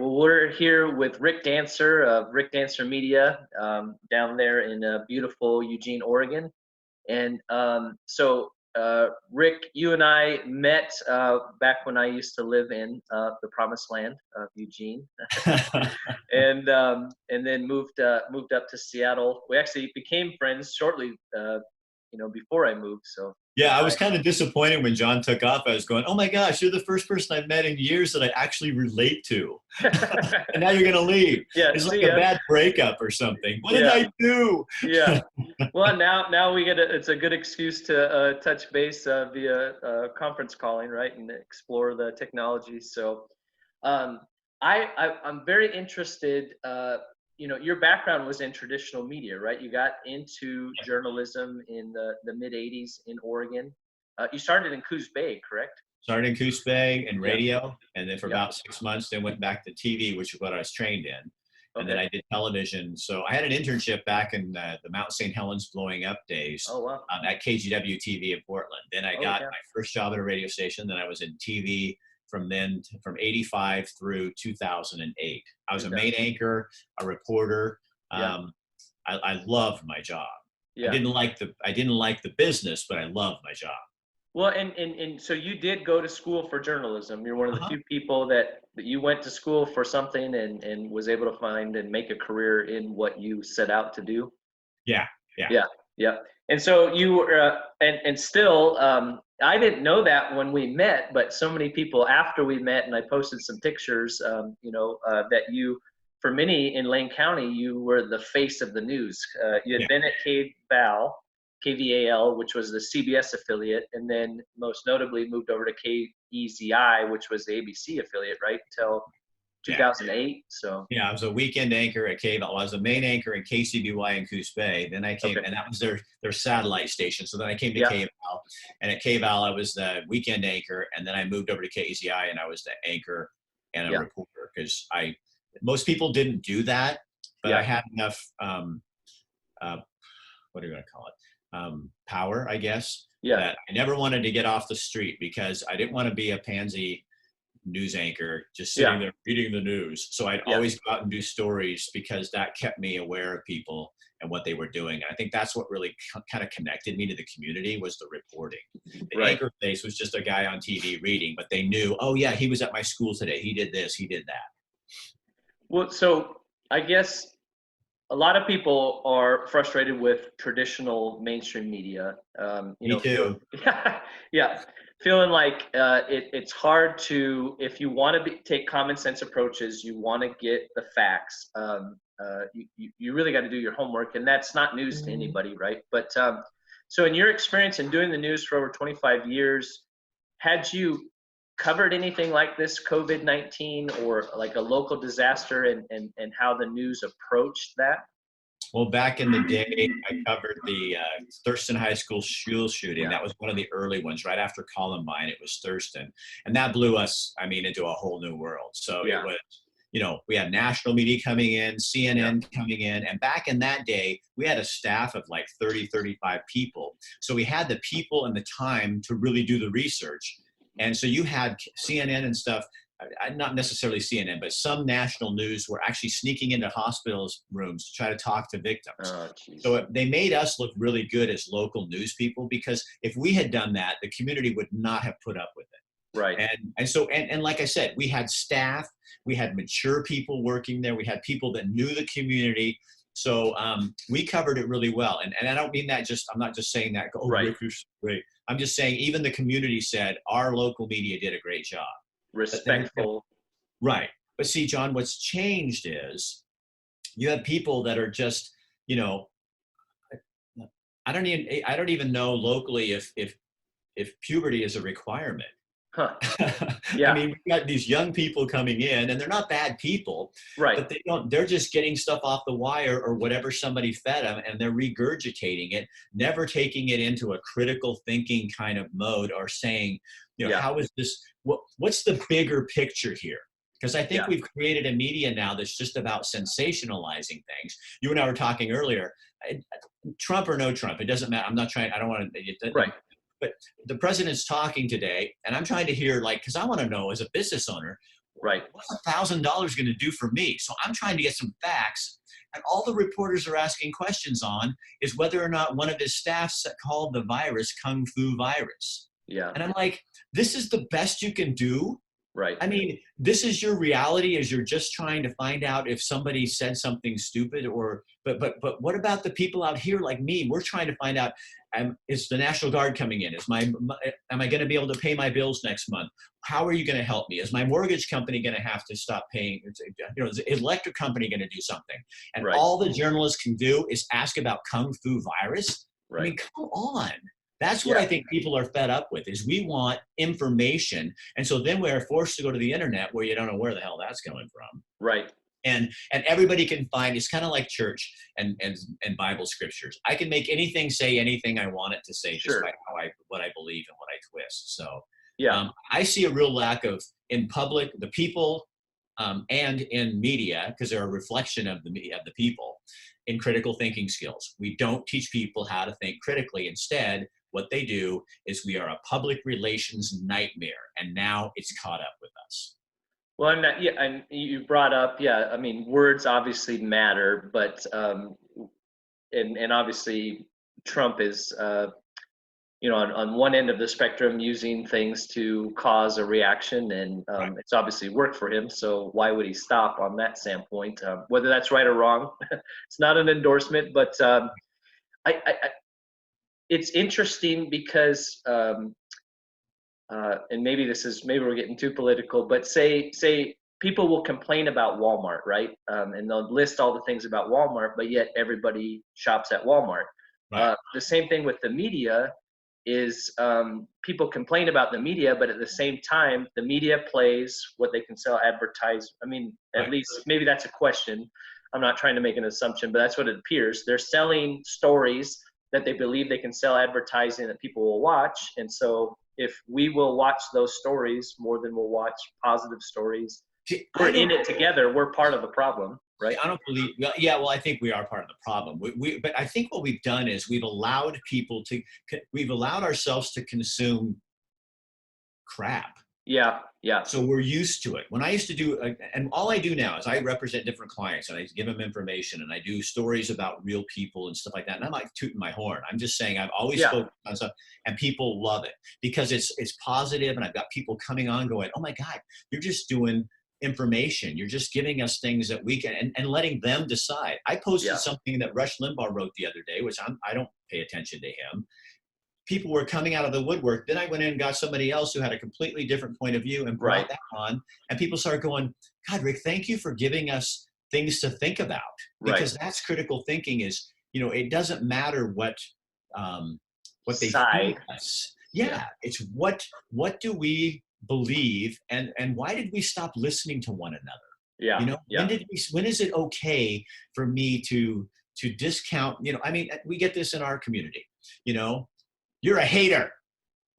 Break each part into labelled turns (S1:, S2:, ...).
S1: Well, we're here with Rick Dancer of Rick Dancer Media down there in beautiful Eugene, Oregon. And Rick, you and I met back when I used to live in the promised land of Eugene, and then moved up to Seattle. We actually became friends shortly, before I moved. So
S2: Yeah, I was kind of disappointed when John took off. I was going, oh my gosh, you're the first person I've met in years that I actually relate to. And now you're going to leave.
S1: Yeah,
S2: it's like a bad breakup or something. What did I do?
S1: Yeah. Well, now we it's a good excuse to touch base via conference calling, right, and explore the technology. So I'm very interested. Your background was in traditional media, right? You got into journalism in the mid 80s in Oregon. You started in Coos Bay, correct?
S2: Started in Coos Bay and radio, and then for about 6 months, then went back to TV, which is what I was trained in. And then I did television. So I had an internship back in the Mount St. Helens blowing up days at KGW TV in Portland. Then I got my first job at a radio station. Then I was in TV from 85 through 2008. I was a main anchor, a reporter. I loved my job. I didn't like the business, but I loved my job.
S1: Well, and so you did go to school for journalism. You're one of the few people that you went to school for something and was able to find and make a career in what you set out to do.
S2: Yeah.
S1: And so you were, and still, I didn't know that when we met, but so many people after we met, and I posted some pictures, that you, for many in Lane County, you were the face of the news. You had been at KVAL, which was the CBS affiliate, and then most notably moved over to KEZI, which was the ABC affiliate, right, until 2008. So
S2: I was a weekend anchor at KVAL. I was the main anchor in KCBY in Coos Bay. Then I came, and that was their satellite station. So then I came to KVAL, and at KVAL I was the weekend anchor, and then I moved over to KEZI, and I was the anchor and a reporter, because most people didn't do that, but I had enough. What are you going to call it? Power, I guess. That I never wanted to get off the street, because I didn't want to be a pansy news anchor just sitting there reading the news. So I'd always go out and do stories, because that kept me aware of people and what they were doing. And I think that's what really kind of connected me to the community, was the reporting. The anchor face was just a guy on TV reading, but they knew, oh yeah, he was at my school today. He did this, he did that.
S1: Well, so I guess a lot of people are frustrated with traditional mainstream media.
S2: Me too.
S1: Feeling like it's hard to, if you want to take common sense approaches, you want to get the facts. You really got to do your homework, and that's not news to anybody, right? But so in your experience in doing the news for over 25 years, had you covered anything like this COVID-19 or like a local disaster, and how the news approached that?
S2: Well, back in the day, I covered the Thurston High School shooting. That was one of the early ones, right after Columbine. It was Thurston, and that blew us, into a whole new world. So it was, we had national media coming in, CNN coming in, and back in that day, we had a staff of like 30, 35 people. So we had the people and the time to really do the research. And so you had CNN and stuff, not necessarily CNN, but some national news were actually sneaking into hospitals rooms to try to talk to victims. So they made us look really good as local news people, because if we had done that, the community would not have put up with it.
S1: Right.
S2: And like I said, we had staff, we had mature people working there, we had people that knew the community. So we covered it really well. And I don't mean that I'm not just saying that, Rick, you're great. I'm just saying even the community said our local media did a great job.
S1: Respectful.
S2: Right. But see, John, what's changed is you have people that are just, I don't even know locally if puberty is a requirement.
S1: Huh. Yeah.
S2: We've got these young people coming in, and they're not bad people,
S1: right?
S2: But they're just getting stuff off the wire or whatever somebody fed them, and they're regurgitating it, never taking it into a critical thinking kind of mode, or saying, how is this, what's the bigger picture here? Because I think we've created a media now that's just about sensationalizing things. You and I were talking earlier, Trump or no Trump, it doesn't matter. I don't want to,
S1: right.
S2: But the president's talking today, and I'm trying to hear, because I want to know as a business owner,
S1: Right.
S2: What's $1,000 going to do for me? So I'm trying to get some facts. And all the reporters are asking questions on is whether or not one of his staff called the virus Kung Fu virus.
S1: Yeah.
S2: And I'm like, this is the best you can do?
S1: Right.
S2: I mean, this is your reality, as you're just trying to find out if somebody said something stupid, or but what about the people out here like me? We're trying to find out, is the National Guard coming in? Am I going to be able to pay my bills next month? How are you going to help me? Is my mortgage company going to have to stop paying? Is the electric company going to do something? And
S1: Right.
S2: all the journalists can do is ask about Kung Fu virus.
S1: Right.
S2: I mean, come on. That's what I think people are fed up with, is we want information. And so then we're forced to go to the internet where you don't know where the hell that's coming from.
S1: Right.
S2: And everybody can find, it's kind of like church and Bible scriptures. I can make anything say anything I want it to say, just by what I believe and what I twist. So I see a real lack of, in public, the people and in media, because they're a reflection of the people, in critical thinking skills. We don't teach people how to think critically. Instead, what they do is we are a public relations nightmare, and now it's caught up with us.
S1: Well, and you brought up, I mean, words obviously matter, but and obviously Trump is, on one end of the spectrum, using things to cause a reaction, and it's obviously worked for him. So why would he stop on that standpoint? Whether that's right or wrong, it's not an endorsement, but it's interesting because, and maybe we're getting too political, but say people will complain about Walmart, right? And they'll list all the things about Walmart, but yet everybody shops at Walmart.
S2: Right.
S1: The same thing with the media is people complain about the media, but at the same time, the media plays what they can sell, advertise. I mean, at least maybe that's a question. I'm not trying to make an assumption, but that's what it appears. They're selling stories that they believe they can sell advertising that people will watch. And so if we will watch those stories more than we'll watch positive stories, we're in it together. We're part of the problem, right?
S2: I don't believe, well, I think we are part of the problem. But I think what we've done is we've allowed ourselves to consume crap.
S1: Yeah.
S2: So we're used to it. When I used to do, and all I do now is I represent different clients and I give them information and I do stories about real people and stuff like that. And I'm like tooting my horn. I'm just saying I've always spoken on stuff, and people love it because it's positive, and I've got people coming on going, oh my God, you're just doing information. You're just giving us things that we can, and letting them decide. I posted something that Rush Limbaugh wrote the other day, which I don't pay attention to him. People were coming out of the woodwork. Then I went in and got somebody else who had a completely different point of view and brought that on. And people started going, God, Rick, thank you for giving us things to think about. Because that's critical thinking is, it doesn't matter what they feed us. It's what do we believe, and why did we stop listening to one another? When is it okay for me to discount, we get this in our community, you're a hater.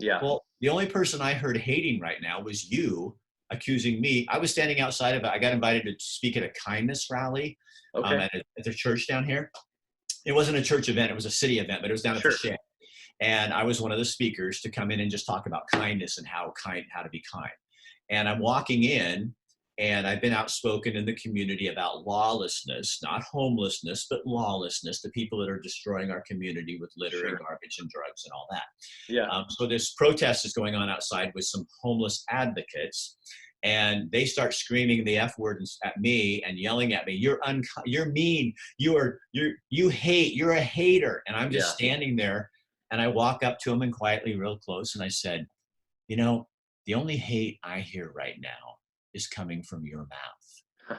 S2: Well, the only person I heard hating right now was you accusing me. I was standing outside I got invited to speak at a kindness rally at the church down here. It wasn't a church event, it was a city event, but it was down at the shed. And I was one of the speakers to come in and just talk about kindness and how to be kind. And I'm walking in, and I've been outspoken in the community about lawlessness, not homelessness, but lawlessness, the people that are destroying our community with litter and garbage and drugs and all that. So this protest is going on outside with some homeless advocates, and they start screaming the F word at me and yelling at me. You're mean. You hate. You're a hater. And I'm just standing there. And I walk up to him and quietly, real close, and I said, the only hate I hear right now is coming from your mouth.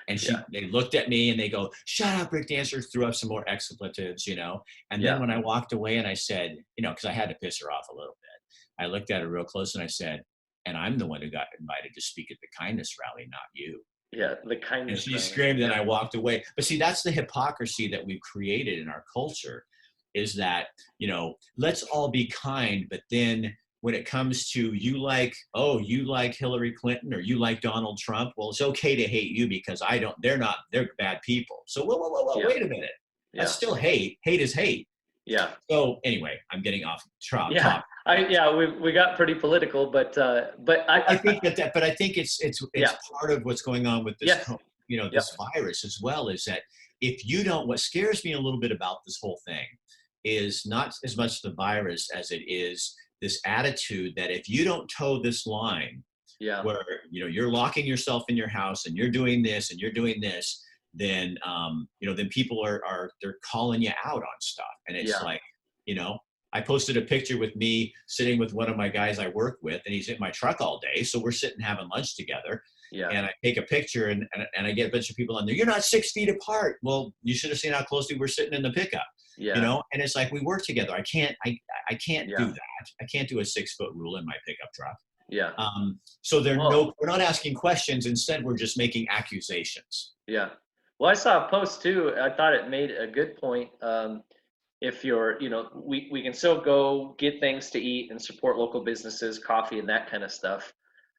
S2: And they looked at me and they go, shut up, Rick Dancer, threw up some more expletives, And then when I walked away and I said, because I had to piss her off a little bit, I looked at her real close and I said, and I'm the one who got invited to speak at the kindness rally, not you.
S1: Yeah, the kindness.
S2: And she screamed and I walked away. But see, that's the hypocrisy that we've created in our culture, is that, let's all be kind, but then when it comes to you like Hillary Clinton or you like Donald Trump, well, it's okay to hate you because they're bad people. So whoa, wait a minute. That's still hate. Hate is hate.
S1: Yeah.
S2: So anyway, I'm getting off
S1: Yeah.
S2: top.
S1: We got pretty political, but
S2: I think but I think it's
S1: yeah.
S2: part of what's going on with this,
S1: Yes. Yep.
S2: this virus as well, is that if you don't, what scares me a little bit about this whole thing is not as much the virus as it is this attitude that if you don't toe this line,
S1: Yeah.
S2: where you're locking yourself in your house and you're doing this and you're doing this, then then people they're calling you out on stuff, and it's like, I posted a picture with me sitting with one of my guys I work with, and he's in my truck all day, so we're sitting having lunch together.
S1: Yeah.
S2: And I take a picture, and I get a bunch of people on there. You're not 6 feet apart. Well, you should have seen how closely we're sitting in the pickup.
S1: Yeah.
S2: And it's like, we work together. I can't
S1: Yeah.
S2: do that. I can't do a 6-foot rule in my pickup truck.
S1: Yeah.
S2: So we're not asking questions. Instead, we're just making accusations.
S1: Yeah. Well, I saw a post too. I thought it made a good point. If you're, we can still go get things to eat and support local businesses, coffee and that kind of stuff.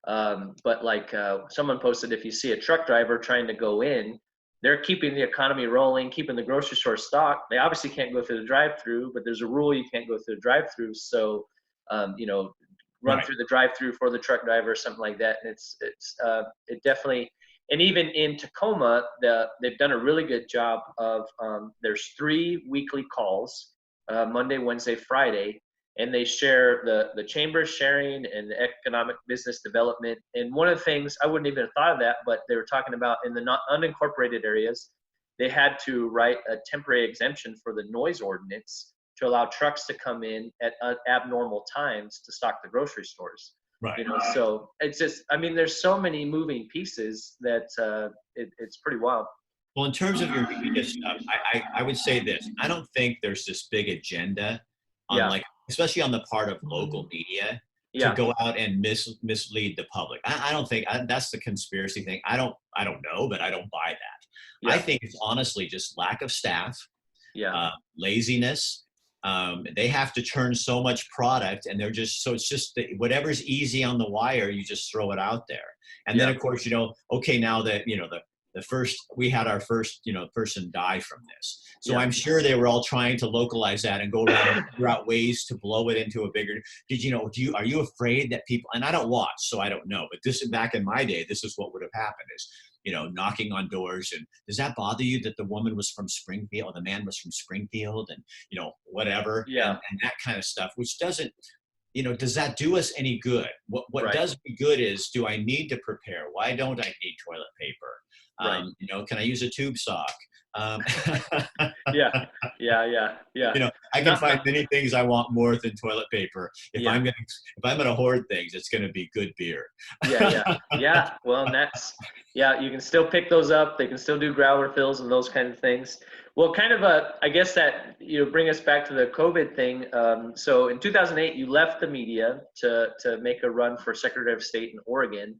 S1: But like someone posted, if you see a truck driver trying to go in, they're keeping the economy rolling, keeping the grocery store stocked. They obviously can't go through the drive-through, but there's a rule you can't go through the drive-through. So, run
S2: Right.
S1: through the drive-through for the truck driver or something like that. And it definitely, and even in Tacoma, they've done a really good job of, there's 3 weekly calls, Monday, Wednesday, Friday, and they share the chamber sharing and the economic business development. And one of the things, I wouldn't even have thought of that, but they were talking about in the not unincorporated areas, they had to write a temporary exemption for the noise ordinance to allow trucks to come in at abnormal times to stock the grocery stores.
S2: Right.
S1: So it's just, there's so many moving pieces that it's pretty wild.
S2: Well, in terms of your media stuff, I would say this. I don't think there's this big agenda on especially on the part of local media to go out and mislead the public. I don't think that's the conspiracy thing. I don't know, but I don't buy that. I think it's honestly just lack of staff, laziness. They have to churn so much product, and it's just whatever's easy on the wire, you just throw it out there. And then of course, okay, now that, we had our first, person die from this. So I'm sure they were all trying to localize that and go around and figure out ways to blow it into a bigger, are you afraid that people, and I don't watch, so I don't know, but back in my day, this is what would have happened is, knocking on doors. And does that bother you that the woman was from Springfield or the man was from Springfield and, whatever, and that kind of stuff, which doesn't, does that do us any good? What does me good is, do I need to prepare? Why don't I need toilet paper? Can I use a tube sock?
S1: Yeah.
S2: I can find many things I want more than toilet paper. If I'm gonna hoard things, it's gonna be good beer.
S1: Yeah. Well, and you can still pick those up. They can still do growler fills and those kind of things. Well, kind of I guess that, bring us back to the COVID thing. So in 2008, you left the media to make a run for Secretary of State in Oregon.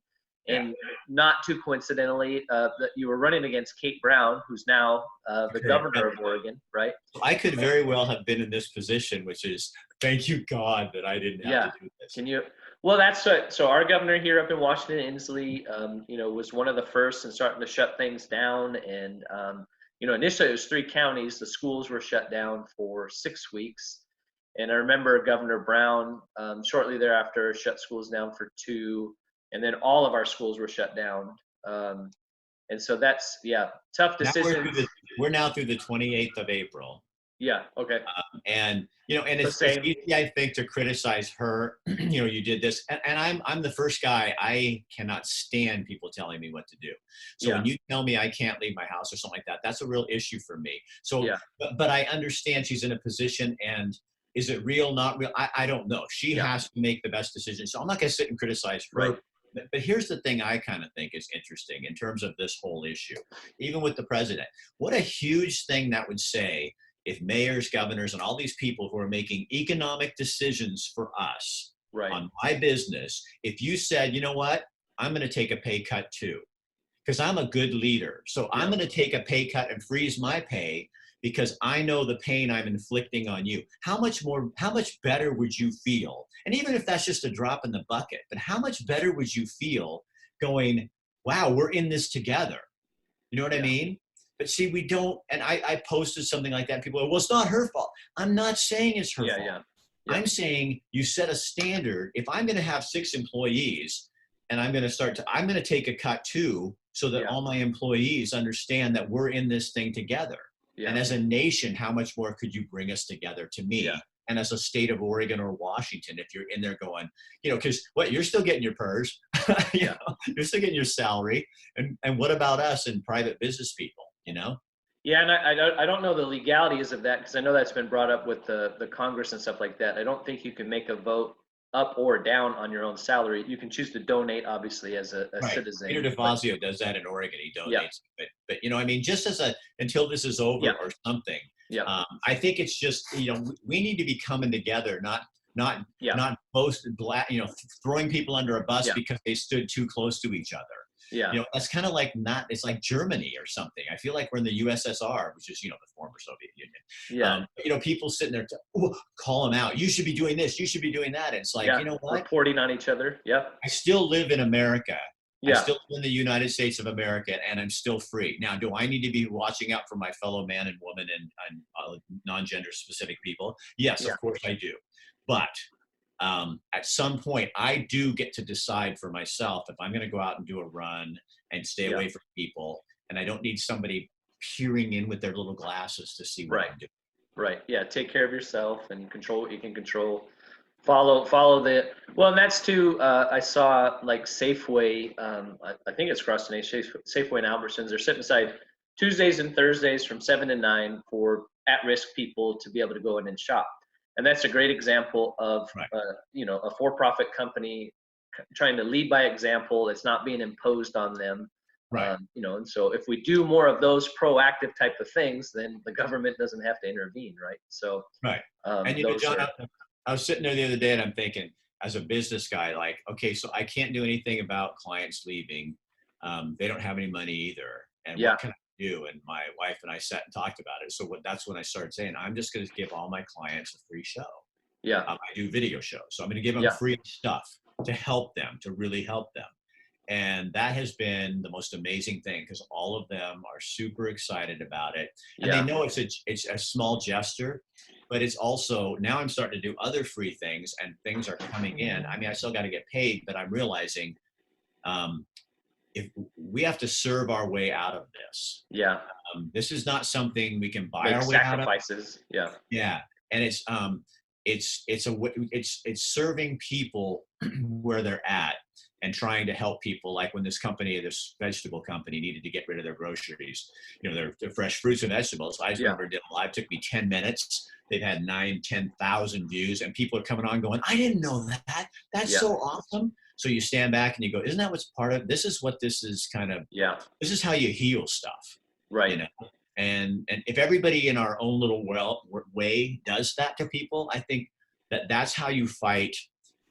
S1: And not too coincidentally, that you were running against Kate Brown, who's now the governor of Oregon, right?
S2: I could very well have been in this position, which is, thank you God that I didn't have to do this.
S1: Can you? Well, that's so our governor here up in Washington, Inslee, was one of the first in starting to shut things down. And initially it was 3 counties. The schools were shut down for 6 weeks. And I remember Governor Brown shortly thereafter shut schools down for 2. And then all of our schools were shut down. And so that's, tough decisions.
S2: We're now through the 28th of April.
S1: Yeah, okay.
S2: And it's easy, I think, to criticize her. You did this. And I'm the first guy, I cannot stand people telling me what to do. So when you tell me I can't leave my house or something like that, that's a real issue for me. So, but I understand she's in a position, and is it real, not real? I don't know. She has to make the best decision. So I'm not going to sit and criticize her.
S1: Right.
S2: But here's the thing I kind of think is interesting in terms of this whole issue, even with the president. What a huge thing that would say if mayors, governors, and all these people who are making economic decisions for us on my business, if you said, you know what, I'm going to take a pay cut too, because I'm a good leader. So I'm going to take a pay cut and freeze my pay because I know the pain I'm inflicting on you. How much better would you feel? And even if that's just a drop in the bucket, but how much better would you feel going, wow, we're in this together? You know what I mean? But see, we don't, and I posted something like that. People go, well, it's not her fault. I'm not saying it's her fault.
S1: Yeah.
S2: I'm saying you set a standard. If I'm going to have 6 employees and I'm going to take a cut too, so that all my employees understand that we're in this thing together.
S1: Yeah.
S2: And as a nation, how much more could you bring us together to me?
S1: Yeah.
S2: And as a state of Oregon or Washington, if you're in there going, because you're still getting your PERS, you're still getting your salary. And what about us and private business people,
S1: Yeah, and I don't know the legalities of that, because I know that's been brought up with the Congress and stuff like that. I don't think you can make a vote up or down on your own salary. You can choose to donate, obviously, as a
S2: Right.
S1: citizen.
S2: Peter DeFazio does that in Oregon. He donates, but just until this is over or something.
S1: Yeah.
S2: I think it's just we need to be coming together, not both throwing people under a bus because they stood too close to each other.
S1: Yeah.
S2: That's kind of it's like Germany or something. I feel like we're in the USSR, which is, the former Soviet Union.
S1: Yeah.
S2: People sitting there call them out. You should be doing this. You should be doing that. It's like, you know what?
S1: Reporting on each other. Yeah.
S2: I still live in America.
S1: Yeah.
S2: I still live in the United States of America, and I'm still free. Now, do I need to be watching out for my fellow man and woman and non-gender specific people? Yes, of course I do. But at some point, I do get to decide for myself if I'm going to go out and do a run and stay away from people, and I don't need somebody peering in with their little glasses to see what I'm doing.
S1: Right. Yeah. Take care of yourself and control what you can control. Follow and that's too. I saw like Safeway. I think it's across the nation. Safeway and Albertsons are setting aside Tuesdays and Thursdays from 7 to 9 for at-risk people to be able to go in and shop. And that's a great example of, a for-profit company trying to lead by example. It's not being imposed on them.
S2: Right.
S1: And so if we do more of those proactive type of things, then the government doesn't have to intervene, right? So,
S2: right. And John, I was sitting there the other day and I'm thinking, as a business guy, like, okay, so I can't do anything about clients leaving. They don't have any money either. And what can I do? And my wife and I sat and talked about it. So that's when I started saying, I'm just going to give all my clients a free show.
S1: Yeah.
S2: I do video shows. So I'm going to give them free stuff to help them, to really help them. And that has been the most amazing thing, because all of them are super excited about it. And they know it's a small gesture, but it's also, now I'm starting to do other free things and things are coming in. I mean, I still got to get paid, but I'm realizing if we have to serve our way out of this.
S1: Yeah.
S2: This is not something we can buy
S1: Make
S2: our way out of.
S1: Sacrifices. Yeah.
S2: Yeah. And it's serving people where they're at and trying to help people. Like when this vegetable company needed to get rid of their groceries, their fresh fruits and vegetables. I remember did a live, took me 10 minutes. They've had 9,000-10,000 views, and people are coming on going, I didn't know that. That's so awesome. So you stand back and you go, isn't that what's part of this? Is what this is kind of, this is how you heal stuff.
S1: Right.
S2: And if everybody in our own little way does that to people, I think that's how you fight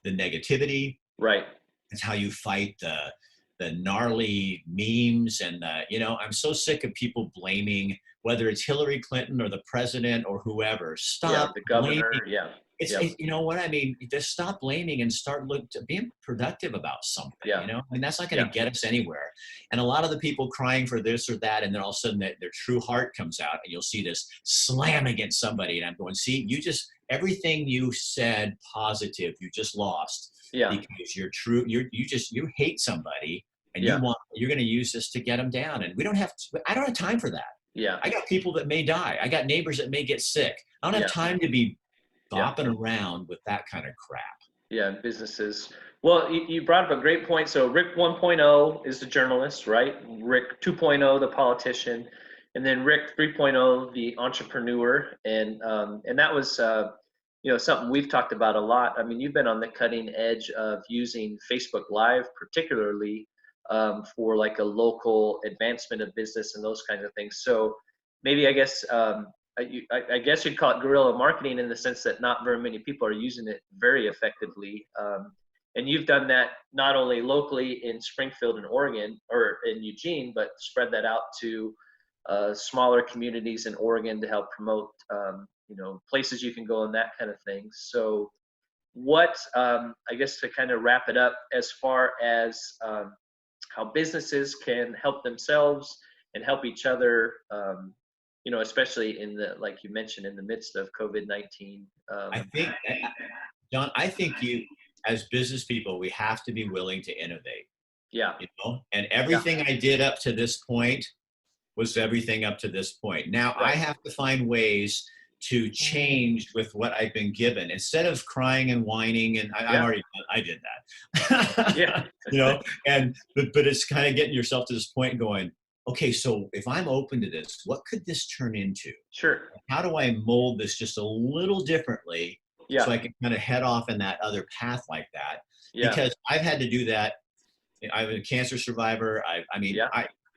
S2: the negativity.
S1: Right.
S2: It's how you fight the gnarly memes and I'm so sick of people blaming, whether it's Hillary Clinton or the president or whoever. Stop
S1: the governor.
S2: Blaming. It's you know what I mean? Just stop blaming and start being productive about something. I mean, that's not going to get us anywhere. And a lot of the people crying for this or that, and then all of a sudden their true heart comes out, and you'll see this slam against somebody, and I'm going, see, everything you said positive, you just lost. Because you hate somebody, and you're going to use this to get them down, and I don't have time for that. I got people that may die. I got neighbors that may get sick. I don't have time to be bopping around with that kind of crap.
S1: Businesses. Well, you brought up a great point. So Rick 1.0 is the journalist, right? Rick 2.0, the politician, and then Rick 3.0, the entrepreneur. And that was something we've talked about a lot. I mean, you've been on the cutting edge of using Facebook Live, particularly for like a local advancement of business and those kinds of things. So maybe I guess you'd call it guerrilla marketing, in the sense that not very many people are using it very effectively. And you've done that not only locally in Springfield and Oregon or in Eugene, but spread that out to smaller communities in Oregon to help promote, places you can go and that kind of thing. So what, I guess to kind of wrap it up, as far as how businesses can help themselves and help each other. Especially in the, like you mentioned, in the midst of COVID-19.
S2: I think, John, I think as business people, we have to be willing to innovate.
S1: Yeah.
S2: And everything I did up to this point was everything up to this point. Now I have to find ways to change with what I've been given instead of crying and whining. And I did that.
S1: Yeah.
S2: But it's kind of getting yourself to this point and going, okay, so if I'm open to this, what could this turn into?
S1: Sure.
S2: How do I mold this just a little differently so I can kind of head off in that other path like that?
S1: Yeah.
S2: Because I've had to do that. I'm a cancer survivor.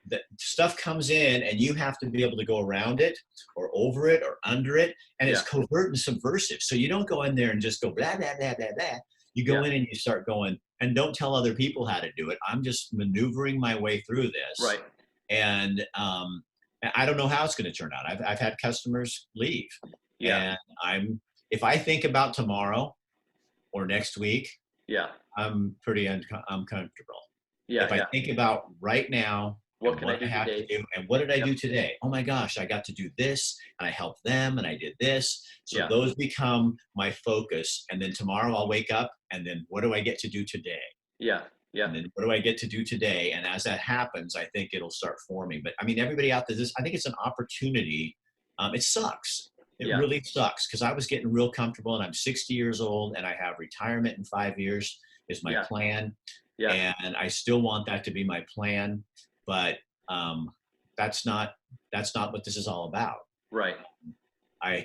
S2: The stuff comes in and you have to be able to go around it or over it or under it. And it's covert and subversive. So you don't go in there and just go blah, blah, blah, blah, blah. You go in and you start going, and don't tell other people how to do it. I'm just maneuvering my way through this.
S1: Right.
S2: And I don't know how it's going to turn out. I've had customers leave.
S1: Yeah.
S2: And if I think about tomorrow or next week, I'm pretty uncomfortable.
S1: Yeah.
S2: If I think about right now,
S1: what can I do
S2: have
S1: today?
S2: to do, and what did I do today? Oh my gosh, I got to do this, and I helped them, and I did this. So those become my focus. And then tomorrow I'll wake up, and then what do I get to do today?
S1: Yeah.
S2: And then what do I get to do today? And as that happens, I think it'll start forming. But I mean, everybody out there, I think it's an opportunity. It sucks. It really sucks because I was getting real comfortable, and I'm 60 years old, and I have retirement in 5 years is my plan. Yeah. And I still want that to be my plan. But that's not what this is all about.
S1: Right.
S2: Every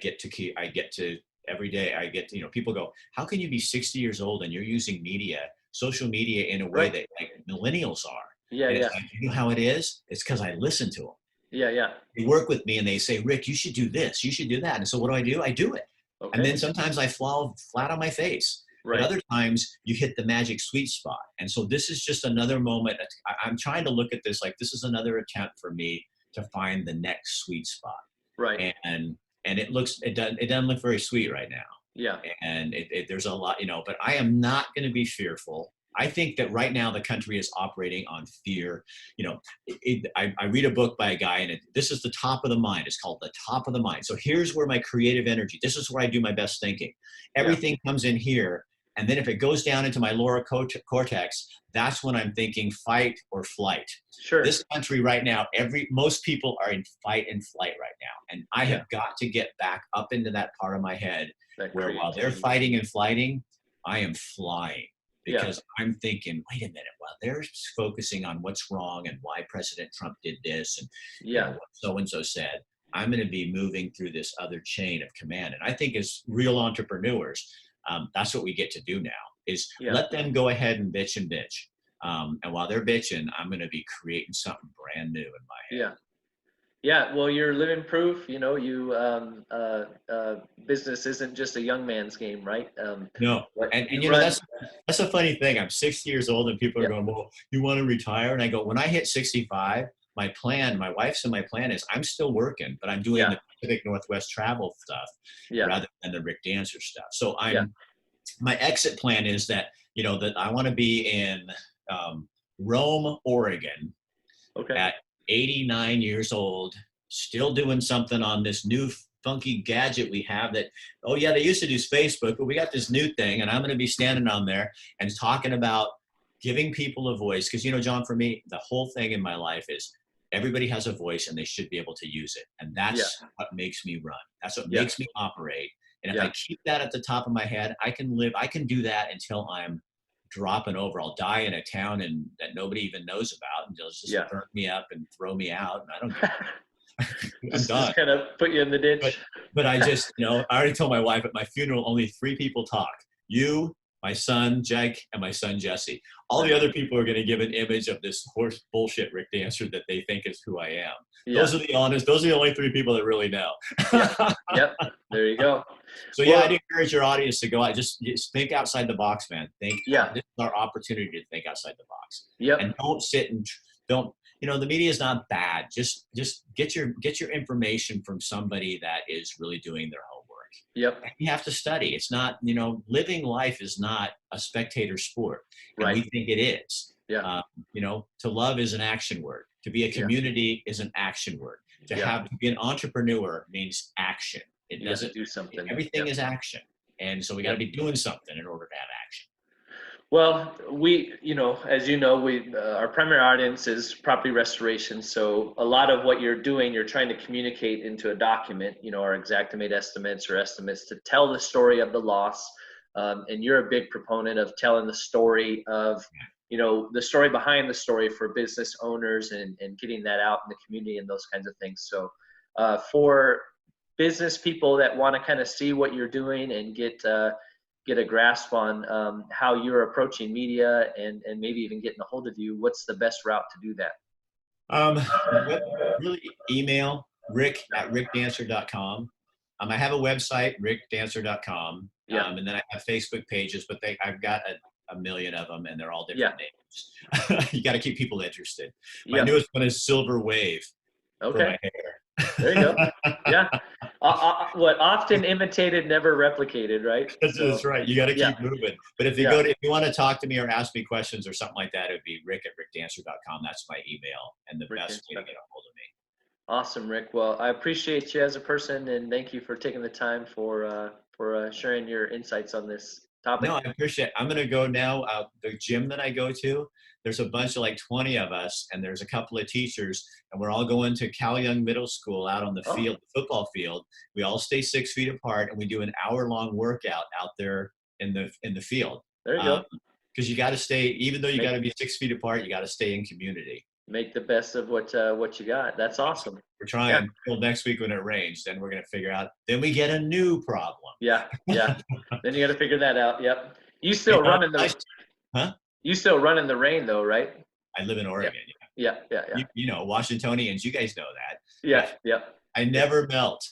S2: day, people go, how can you be 60 years old and you're using social media in a way that like millennials are?
S1: Yeah.
S2: And it's like, you know how it is? It's because I listen to them.
S1: Yeah.
S2: They work with me and they say, Rick, you should do this. You should do that. And so what do? I do it. Okay. And then sometimes I fall flat on my face. Right. But other times you hit the magic sweet spot. And so this is just another moment. I'm trying to look at this like this is another attempt for me to find the next sweet spot.
S1: Right.
S2: And it doesn't look very sweet right now.
S1: Yeah.
S2: And there's a lot, but I am not going to be fearful. I think that right now the country is operating on fear. I read a book by a guy, and this is the top of the mind. It's called The Top of the Mind. So here's where my creative energy, this is where I do my best thinking. Everything comes in here. And then if it goes down into my lower cortex, that's when I'm thinking fight or flight.
S1: Sure.
S2: This country right now, most people are in fight and flight right now. And I have got to get back up into that part of my head where while they're fighting and flighting, I am flying. Because I'm thinking, wait a minute, while they're focusing on what's wrong and why President Trump did this and what so-and-so said, I'm going to be moving through this other chain of command. And I think as real entrepreneurs, that's what we get to do now is let them go ahead and bitch. And while they're bitching, I'm going to be creating something brand new in my head.
S1: Yeah. Well, you're living proof, business isn't just a young man's game, right?
S2: No. And that's a funny thing. I'm 60 years old and people are going, well, you want to retire? And I go, when I hit 65, my wife's and my plan is I'm still working, but I'm doing the Pacific Northwest travel stuff rather than the Rick Dancer stuff. So my exit plan is that, that I want to be in Rome, Oregon at 89 years old, still doing something on this new funky gadget we have that, they used to do Facebook, but we got this new thing and I'm going to be standing on there and talking about giving people a voice. Because, John, for me, the whole thing in my life is everybody has a voice and they should be able to use it. And that's what makes me run. That's what makes me operate. And if I keep that at the top of my head, I can do that until I'm dropping over. I'll die in a town that nobody even knows about and they'll just burn me up and throw me out. And I don't care. I'm done.
S1: Just kind of put you in the ditch.
S2: But I just, I already told my wife at my funeral, only 3 people talk. You, my son, Jake, and my son, Jesse. All the other people are going to give an image of this horse bullshit Rick Dancer that they think is who I am. Yeah. Those are the only 3 people that really know.
S1: Yep. There you go.
S2: So I'd encourage your audience to go out, just think outside the box, man. This is our opportunity to think outside the box.
S1: Yep.
S2: And don't sit and don't, the media is not bad. Just get your information from somebody that is really doing their homework.
S1: Yep.
S2: And you have to study. It's not, living life is not a spectator sport. And
S1: Right.
S2: we think it is.
S1: Yeah.
S2: To love is an action word. To be a
S1: Yeah.
S2: community is an action word. To be an entrepreneur means action. It
S1: You got to
S2: doesn't,
S1: do something.
S2: everything
S1: Yep.
S2: is action. And so we got to be doing something in order to have action.
S1: Well, we, as you know, our primary audience is property restoration. So a lot of what you're doing, you're trying to communicate into a document, our exactimate estimates or estimates to tell the story of the loss. And you're a big proponent of telling the story of, the story behind the story for business owners and getting that out in the community and those kinds of things. So for business people that want to kind of see what you're doing and get a grasp on how you're approaching media and maybe even getting a hold of you, what's the best route to do that?
S2: Really email rick@rickdancer.com. I have a website, rickdancer.com. And then I have Facebook pages, but I've got a million of them and they're all different names. You got to keep people interested. My newest one is Silver Wave for my hair.
S1: There you go. Yeah. What often imitated, never replicated, right?
S2: That's right. You got to keep moving. But if you want to talk to me or ask me questions or something like that, it would be rick@rickdancer.com. That's my email and the best way to get a hold of me.
S1: Awesome, Rick. Well, I appreciate you as a person and thank you for taking the time for sharing your insights on this topic.
S2: No, I appreciate it. I'm going to go now. The gym that I go to, there's a bunch of 20 of us, and there's a couple of teachers, and we're all going to Cal Young Middle School out on the field, the football field. We all stay 6 feet apart, and we do an hour-long workout out there in the field.
S1: There you go.
S2: Because you got to stay, even though you got to be 6 feet apart, you got to stay in community.
S1: Make the best of what you got. That's awesome.
S2: We're trying till next week when it rains. Then we're going to figure out. Then we get a new problem.
S1: Yeah. Then you got to figure that out. Yep. You still run in the.
S2: Huh?
S1: You still run in the rain though, right?
S2: I live in Oregon.
S1: Yeah.
S2: Washingtonians, you guys know that.
S1: Yeah.
S2: I never melt.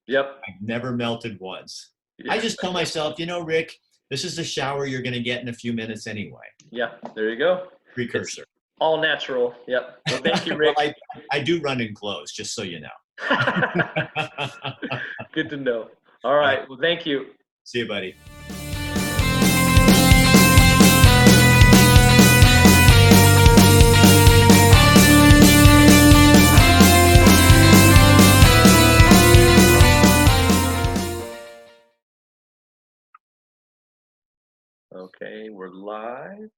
S1: Yep.
S2: I've never melted once. I just tell myself, Rick, this is the shower you're going to get in a few minutes anyway.
S1: Yeah. There you go.
S2: Precursor.
S1: It's all natural. Yep. Well, thank you, Rick.
S2: Well, I do run in clothes, just so you know.
S1: Good to know. All right. Well, thank you.
S2: See you, buddy.
S1: Okay, we're live.